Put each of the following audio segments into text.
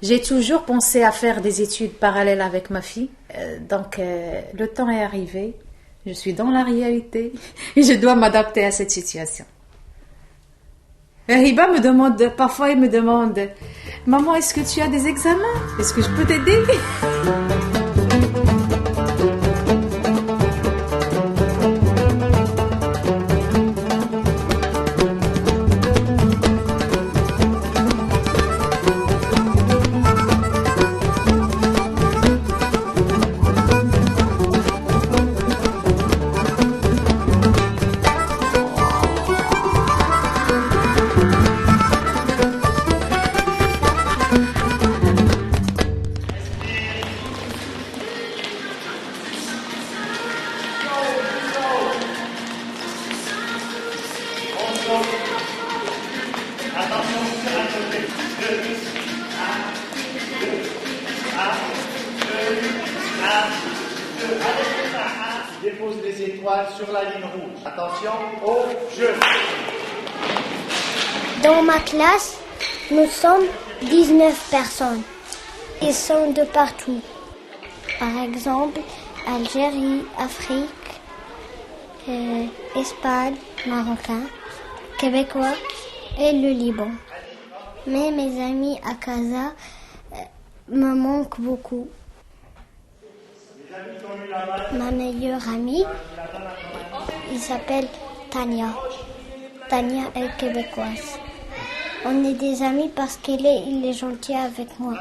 J'ai toujours pensé à faire des études parallèles avec ma fille. Donc, le temps est arrivé. Je suis dans la réalité et je dois m'adapter à cette situation. Hiba me demande, parfois il me demande, maman, est-ce que tu as des examens? Est-ce que je peux t'aider? Dépose les étoiles sur la ligne rouge. Attention au jeu. Dans ma classe, nous sommes 19 personnes. Ils sont de partout. Par exemple, Algérie, Afrique, Espagne, Marocain, Québécois et le Liban. Mais mes amis à Casa me manquent beaucoup. Ma meilleure amie, il s'appelle Tania. Tania est québécoise. On est des amis parce qu'il est gentil avec moi.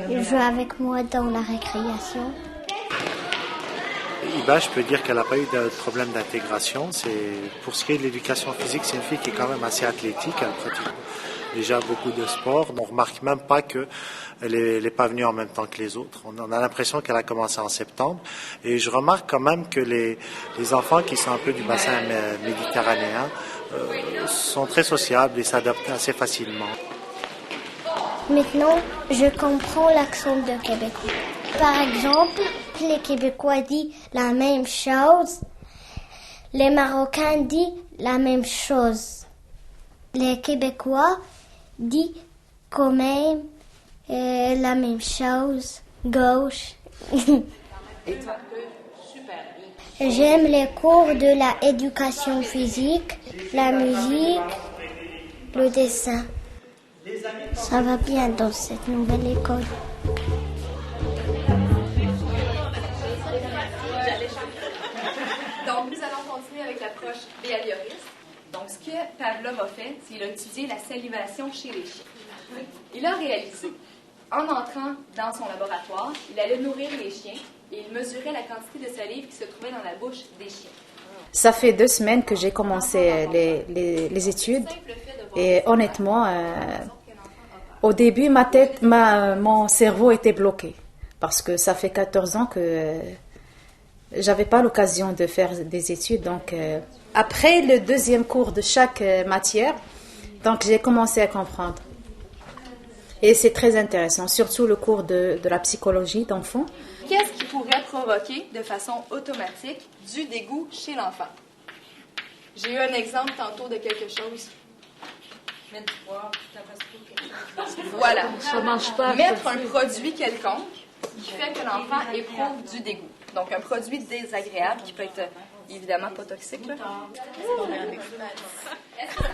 Il joue avec moi dans la récréation. Hiba, je peux dire qu'elle n'a pas eu de problème d'intégration. Pour ce qui est de l'éducation physique, c'est une fille qui est quand même assez athlétique. Elle pratique déjà beaucoup de sport. On ne remarque même pas qu'elle n'est pas venue en même temps que les autres. On a l'impression qu'elle a commencé en septembre. Et je remarque quand même que les enfants qui sont un peu du bassin méditerranéen sont très sociables et s'adaptent assez facilement. Maintenant, je comprends l'accent de Québécois. Par exemple, les Québécois disent la même chose. Les Marocains disent la même chose. Les Québécois disent quand même la même chose. Gauche. J'aime les cours de la éducation physique, la musique, le dessin. Ça va bien dans cette nouvelle école. Donc, nous allons continuer avec l'approche behavioriste. Donc, ce que Pavlov a fait, c'est qu'il a utilisé la salivation chez les chiens. Il a réalisé, en entrant dans son laboratoire, il allait nourrir les chiens et il mesurait la quantité de salive qui se trouvait dans la bouche des chiens. Ça fait 2 semaines que j'ai commencé les études et honnêtement, au début, mon cerveau était bloqué parce que ça fait 14 ans que j'avais pas l'occasion de faire des études. Donc, après le 2e cours de chaque matière, donc j'ai commencé à comprendre. Et c'est très intéressant, surtout le cours de la psychologie d'enfant. Qu'est-ce qui pourrait provoquer de façon automatique du dégoût chez l'enfant? J'ai eu un exemple tantôt de quelque chose. Voilà. Mettre un produit quelconque qui fait que l'enfant éprouve du dégoût. Donc, un produit désagréable qui peut être évidemment pas toxique. Là.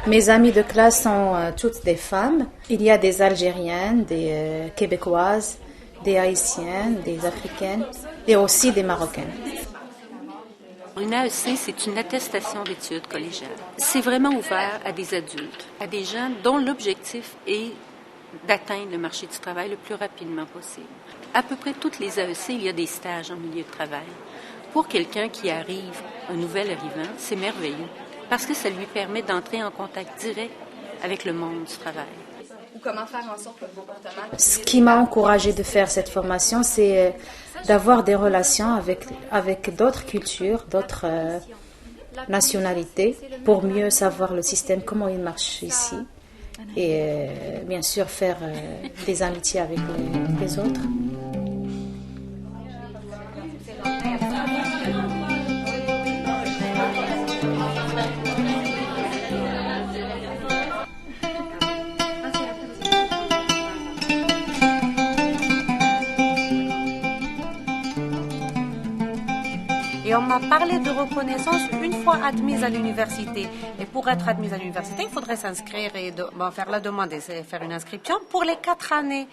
Mes amies de classe sont toutes des femmes. Il y a des Algériennes, des Québécoises, des Haïtiennes, des Africaines et aussi des Marocaines. Une AEC, c'est une attestation d'études collégiales. C'est vraiment ouvert à des adultes, à des gens dont l'objectif est d'atteindre le marché du travail le plus rapidement possible. À peu près toutes les AEC, il y a des stages en milieu de travail. Pour quelqu'un qui arrive, un nouvel arrivant, c'est merveilleux parce que ça lui permet d'entrer en contact direct avec le monde du travail. Ou comment faire en sorte que le comportement... Ce qui m'a encouragée de faire cette formation, c'est d'avoir des relations avec d'autres cultures, d'autres nationalités, pour mieux savoir le système, comment il marche ici. Et bien sûr, faire des amitiés avec les autres. Et on m'a parlé de reconnaissance une fois admise à l'université. Et pour être admise à l'université, il faudrait s'inscrire et faire la demande et faire une inscription pour les 4 années.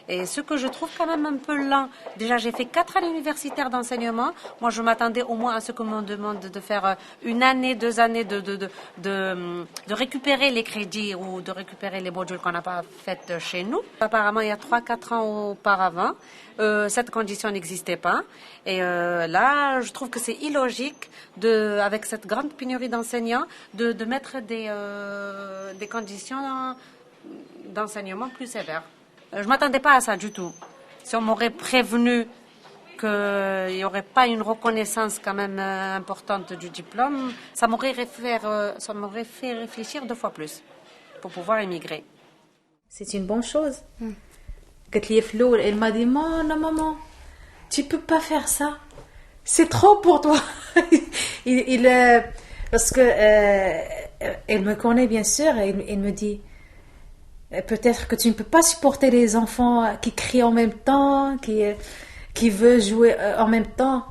Et ce que je trouve quand même un peu lent. Déjà, j'ai fait 4 années universitaires d'enseignement. Moi, je m'attendais au moins à ce qu'on me demande de faire 1 année, 2 années de récupérer les crédits ou de récupérer les modules qu'on n'a pas fait chez nous. Apparemment, il y a 3-4 ans auparavant, cette condition n'existait pas. Et là, je trouve que c'est illogique, avec cette grande pénurie d'enseignants, de mettre des conditions d'enseignement plus sévères. Je ne m'attendais pas à ça du tout. Si on m'aurait prévenu qu'il n'y aurait pas une reconnaissance quand même importante du diplôme, ça m'aurait fait réfléchir 2 fois plus pour pouvoir émigrer. C'est une bonne chose. Elle m'a dit, non, maman, tu peux pas faire ça. C'est trop pour toi. Parce que elle me connaît bien sûr, et elle me dit, peut-être que tu ne peux pas supporter les enfants qui crient en même temps, qui veulent jouer en même temps.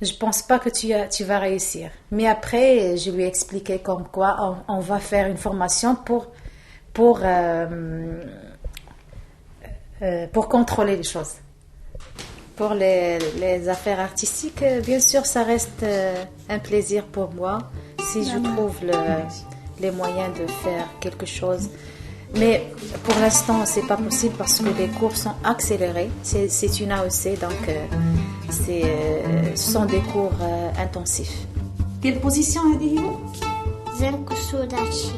Je pense pas que tu vas réussir. Mais après, je lui ai expliqué comme quoi on va faire une formation pour contrôler les choses. Pour les affaires artistiques, bien sûr, ça reste un plaisir pour moi si je trouve les moyens de faire quelque chose. Mais pour l'instant, c'est pas possible parce que les cours sont accélérés. C'est une AEC, donc ce sont des cours intensifs. Quelle position avez-vous? زنك السوداتشي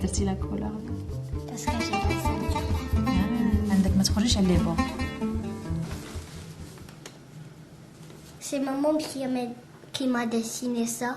درتي لا كولار parce que j'ai la ceinture. عندك ما تخرجيش على لي بون. C'est maman qui m'a dessiné ça.